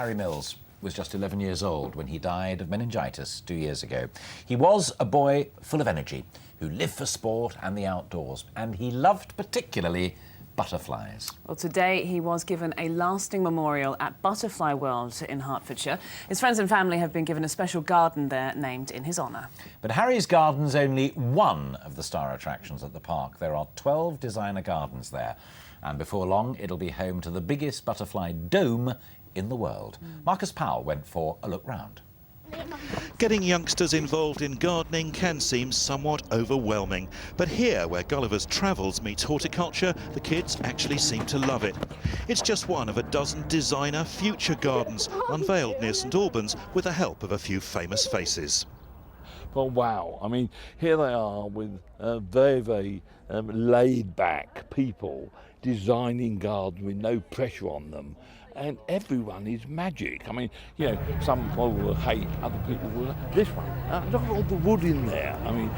Harry Mills was just 11 years old when he died of meningitis 2 years ago. He was a boy full of energy, who lived for sport and the outdoors, and he loved particularly butterflies. Well, today he was given a lasting memorial at Butterfly World in Hertfordshire. His friends and family have been given a special garden there named in his honour. But Harry's garden's only one of the star attractions at the park. There are 12 designer gardens there, and before long it'll be home to the biggest butterfly dome in the world. Marcus Powell went for a look round. Getting youngsters involved in gardening can seem somewhat overwhelming, but here, where Gulliver's Travels meets horticulture, the kids actually seem to love it. It's just one of a dozen designer future gardens unveiled near St Albans with the help of a few famous faces. Well, wow, I mean, here they are with very laid-back people designing gardens with no pressure on them. And everyone is magic. I mean, you know, some people will hate, other people will. This one, look at all the wood in there. I mean,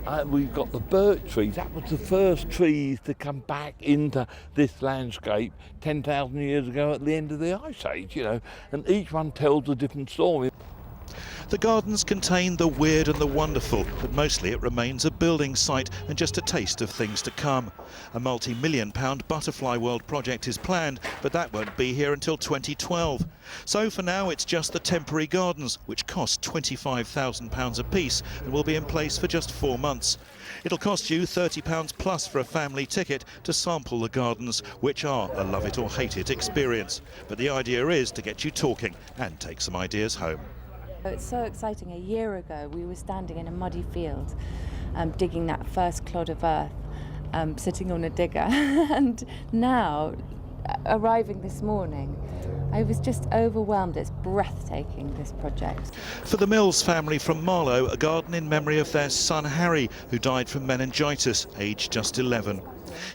and we've got the birch trees. That was the first trees to come back into this landscape 10,000 years ago at the end of the Ice Age, you know. And each one tells a different story. The gardens contain the weird and the wonderful, but mostly it remains a building site and just a taste of things to come. A multi-million-pound Butterfly World project is planned, but that won't be here until 2012. So for now it's just the temporary gardens, which cost £25,000 apiece and will be in place for just 4 months. It'll cost you £30 plus for a family ticket to sample the gardens, which are a love it or hate it experience. But the idea is to get you talking and take some ideas home. It's so exciting. A year ago we were standing in a muddy field digging that first clod of earth, sitting on a digger and now arriving this morning I was just overwhelmed. It's breathtaking, this project. For the Mills family from Marlow, a garden in memory of their son Harry, who died from meningitis, aged just 11.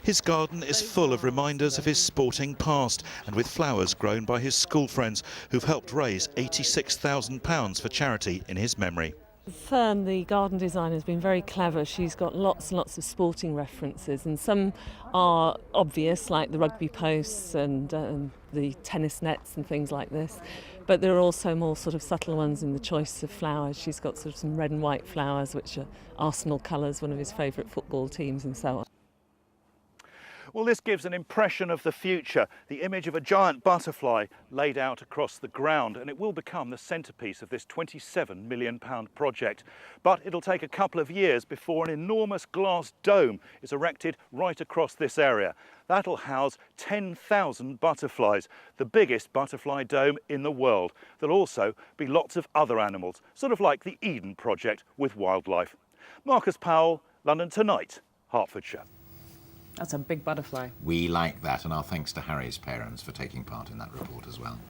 His garden is full of reminders of his sporting past and with flowers grown by his school friends who've helped raise £86,000 for charity in his memory. Fern, the garden designer, has been very clever. She's got lots and lots of sporting references, and some are obvious, like the rugby posts and the tennis nets and things like this. But there are also more sort of subtle ones in the choice of flowers. She's got sort of some red and white flowers, which are Arsenal colours, one of his favourite football teams, and so on. Well, this gives an impression of the future, the image of a giant butterfly laid out across the ground, and it will become the centrepiece of this £27 million project. But it'll take a couple of years before an enormous glass dome is erected right across this area. That'll house 10,000 butterflies, the biggest butterfly dome in the world. There'll also be lots of other animals, sort of like the Eden project with wildlife. Marcus Powell, London Tonight, Hertfordshire. That's a big butterfly. We like that, and our thanks to Harry's parents for taking part in that report as well.